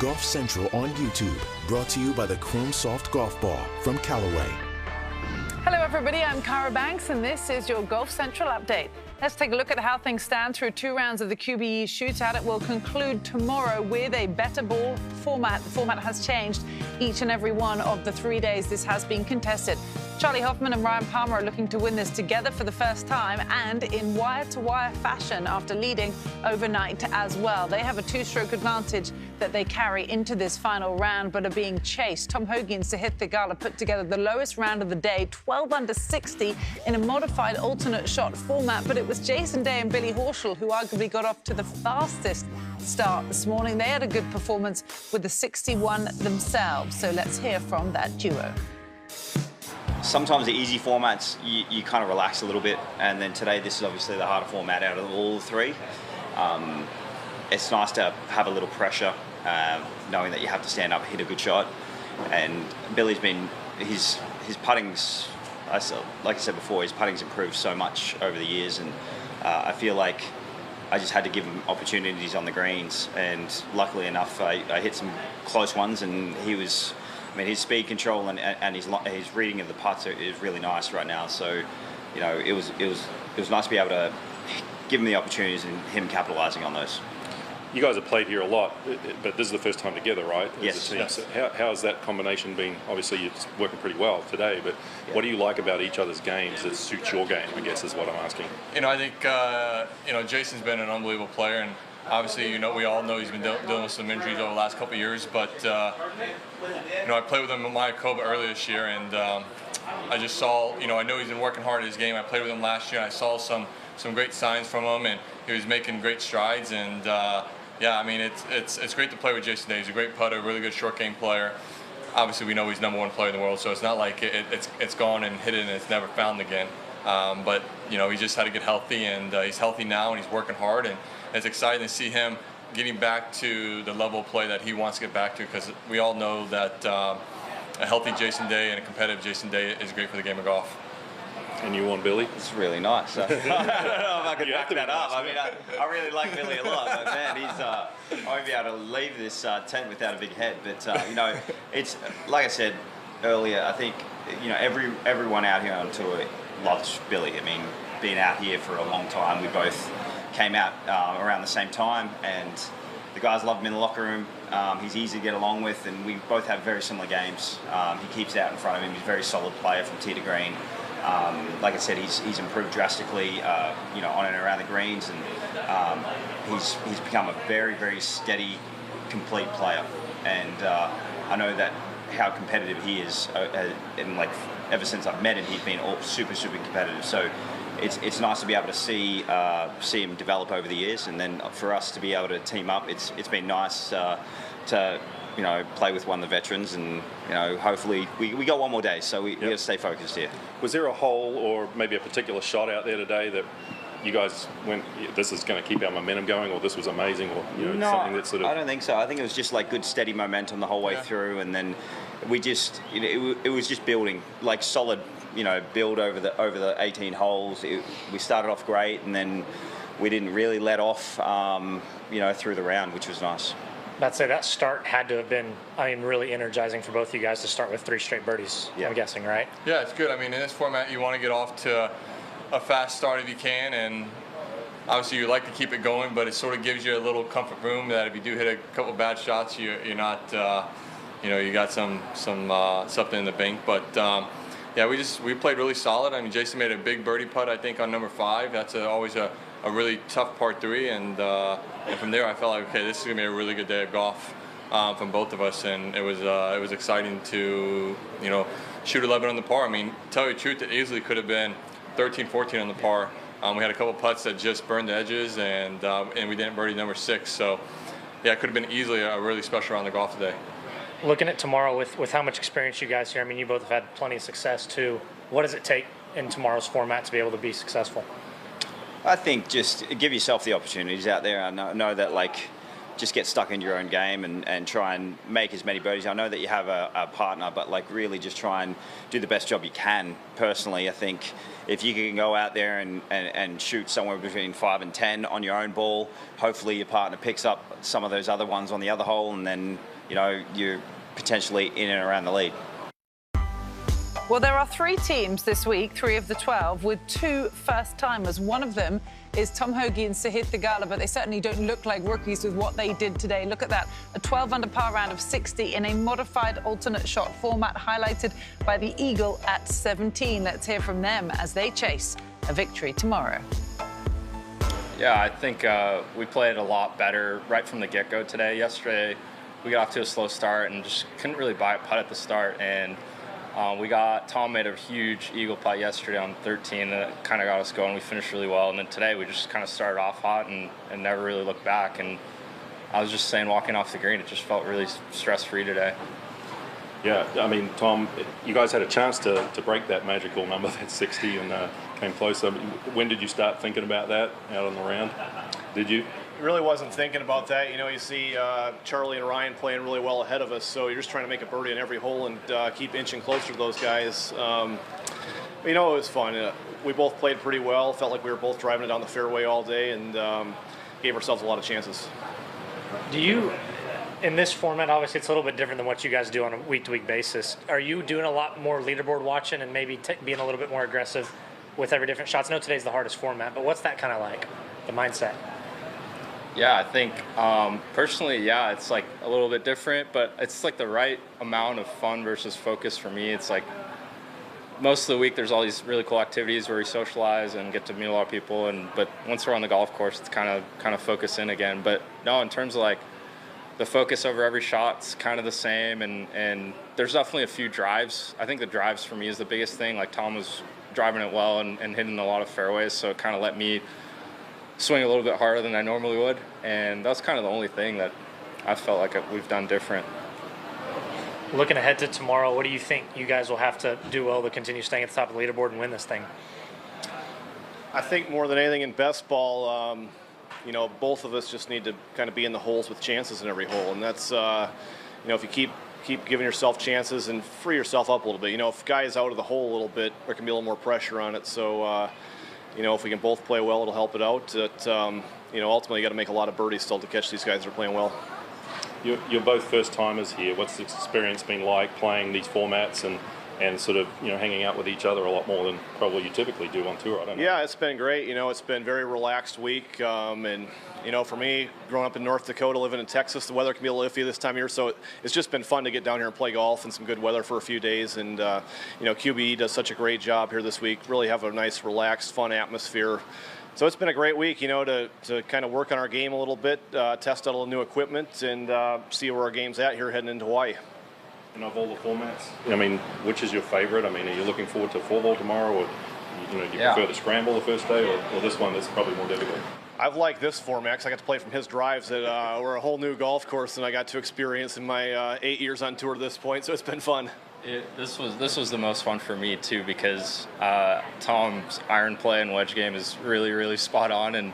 Golf Central on YouTube, brought to you by the Chrome Soft Golf Ball from Callaway. Hello everybody, I'm Cara Banks and this is your Golf Central update. Let's take a look at how things stand through 2 rounds of the QBE Shootout. It will conclude tomorrow with a better ball format. The format has changed each and every one of the 3 days this has been contested. Charley Hoffman and Ryan Palmer are looking to win this together for the first time and in wire-to-wire fashion after leading overnight as well. They have a 2-stroke advantage that they carry into this final round but are being chased. Tom Hoge and Sahith Theegala put together the lowest round of the day, 12 under 60 in a modified alternate shot format, but it was Jason Day and Billy Horschel who arguably got off to the fastest start this morning. They had a good performance with the 61 themselves. So let's hear from that duo. Sometimes the easy formats, you kind of relax a little bit, and then today this is obviously the harder format out of all 3. It's nice to have a little pressure, knowing that you have to stand up, hit a good shot, and Billy's been, his putting's, like I said before, his putting's improved so much over the years, and I feel like I just had to give him opportunities on the greens, and luckily enough I hit some close ones, and he was, I mean, his speed control and his reading of the putts is really nice right now. So, you know, it was nice to be able to give him the opportunities and him capitalising on those. You guys have played here a lot, but this is the first time together, right? Yes. Yes. So how has that combination been? Obviously, it's working pretty well today, but what do you like about each other's games that suits your game, I guess is what I'm asking. You know, I think, Jason's been an unbelievable player, and obviously, we all know he's been dealing with some injuries over the last couple of years, but, I played with him in Mayakoba earlier this year, and I just saw, I know he's been working hard at his game. I played with him last year, and I saw some great signs from him, and he was making great strides, and it's great to play with Jason Day. He's a great putter, really good short game player. Obviously, we know he's #1 player in the world, so it's not like it's gone and hidden and it's never found again. But he just had to get healthy, and he's healthy now, and he's working hard, and it's exciting to see him getting back to the level of play that he wants to get back to, because we all know that a healthy Jason Day and a competitive Jason Day is great for the game of golf. And you won Billy? It's really nice. I don't know if I could back that up. I mean, I really like Billy a lot, but man, I won't be able to leave this tent without a big head. But it's like I said earlier. I think everyone out here on tour loves Billy. I mean, being out here for a long time, we both came out around the same time, and the guys love him in the locker room. He's easy to get along with, and we both have very similar games. He keeps out in front of him. He's a very solid player from tee to green. Like I said, he's improved drastically, on and around the greens, and he's become a very, very steady, complete player. And I know that how competitive he is, and ever since I've met him, he's been super, super competitive. So it's nice to be able to see him develop over the years, and then for us to be able to team up, it's been nice to play with one of the veterans, and hopefully we got one more day, so we got to stay focused here. Was there a hole or maybe a particular shot out there today that you guys went, this is going to keep our momentum going, or this was amazing, or something that sort of? I don't think so. I think it was just good steady momentum the whole way through, and then we just it was just building solid build over the 18 holes. We started off great, and then we didn't really let off through the round, which was nice. I'd say that start had to have been, really energizing for both of you guys to start with 3 straight birdies, I'm guessing, right? Yeah, it's good. In this format, you want to get off to a fast start if you can, and obviously you like to keep it going, but it sort of gives you a little comfort room that if you do hit a couple bad shots, you're not, you got some something in the bank. But we played really solid. Jason made a big birdie putt, I think, on number 5. That's always a really tough par 3, and from there I felt like, okay, this is gonna be a really good day of golf from both of us, and it was exciting to shoot 11 on the par. Tell you the truth, it easily could have been 13, 14 on the par. We had a couple putts that just burned the edges, and we didn't birdie number 6. So it could have been easily a really special round of golf today. Looking at tomorrow with how much experience you guys here, you both have had plenty of success too. What does it take in tomorrow's format to be able to be successful? I think just give yourself the opportunities out there. I know that just get stuck into your own game and try and make as many birdies. I know that you have a partner, but like really just try and do the best job you can. Personally, I think if you can go out there and shoot somewhere between 5 and 10 on your own ball, hopefully your partner picks up some of those other ones on the other hole, and then you're potentially in and around the lead. Well, there are 3 teams this week, 3 of the 12, with 2 first-timers. One of them is Tom Hoge and Sahith Theegala, but they certainly don't look like rookies with what they did today. Look at that, a 12-under par round of 60 in a modified alternate shot format, highlighted by the eagle at 17. Let's hear from them as they chase a victory tomorrow. Yeah, I think we played a lot better right from the get-go today. Yesterday, we got off to a slow start and just couldn't really buy a putt at the start, and Tom made a huge eagle putt yesterday on 13, and it kind of got us going. We finished really well, and then today we just kind of started off hot and never really looked back. And I was just saying, walking off the green, it just felt really stress-free today. Yeah, I mean, Tom, you guys had a chance to break that magical number, that 60, and came close. I mean, when did you start thinking about that out on the round? Did you? Really wasn't thinking about that. You see Charley and Ryan playing really well ahead of us, so you're just trying to make a birdie on every hole and keep inching closer to those guys. It was fun. We both played pretty well. Felt like we were both driving it down the fairway all day, and gave ourselves a lot of chances. Do you, in this format, obviously it's a little bit different than what you guys do on a week-to-week basis. Are you doing a lot more leaderboard watching and maybe being a little bit more aggressive with every different shots? I know today's the hardest format, but what's that kind of like, the mindset? Yeah, I think personally, yeah, it's like a little bit different, but it's like the right amount of fun versus focus for me. It's like most of the week there's all these really cool activities where we socialize and get to meet a lot of people, but once we're on the golf course, it's kind of focus in again. But no, in terms of like the focus over every shot's kind of the same, and there's definitely a few drives. I think the drives for me is the biggest thing. Like Tom was driving it well and hitting a lot of fairways, so it kind of let me swing a little bit harder than I normally would, and that's kind of the only thing that I felt like we've done different. Looking ahead to tomorrow, what do you think you guys will have to do well to continue staying at the top of the leaderboard and win this thing? I think more than anything in best ball, both of us just need to kind of be in the holes with chances in every hole, and that's if you keep giving yourself chances and free yourself up a little bit. If a guy is out of the hole a little bit, there can be a little more pressure on it. So if we can both play well, it'll help it out. Ultimately you got to make a lot of birdies still to catch these guys that are playing well. You're both first-timers here. What's the experience been like playing these formats and sort of hanging out with each other a lot more than probably you typically do on tour? I don't know. Yeah, it's been great. It's been a very relaxed week. For me, growing up in North Dakota, living in Texas, the weather can be a little iffy this time of year, so it's just been fun to get down here and play golf in some good weather for a few days. And QBE does such a great job here this week. Really have a nice, relaxed, fun atmosphere. So it's been a great week, to kind of work on our game a little bit, test out a little new equipment, and see where our game's at here heading into Hawaii. And of all the formats, which is your favorite? Are you looking forward to 4-ball tomorrow, or do you prefer the scramble the first day, or this one that's probably more difficult? I've liked this format because I got to play from his drives that were a whole new golf course than I got to experience in my 8 years on tour to this point, so it's been fun. This was the most fun for me too, because Tom's iron play and wedge game is really, really spot on, and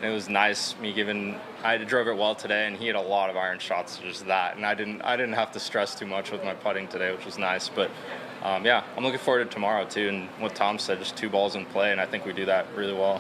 it was nice I drove it well today, and he had a lot of iron shots, just that, and I didn't have to stress too much with my putting today, which was nice. But I'm looking forward to tomorrow too, and what Tom said, just 2 balls in play, and I think we do that really well.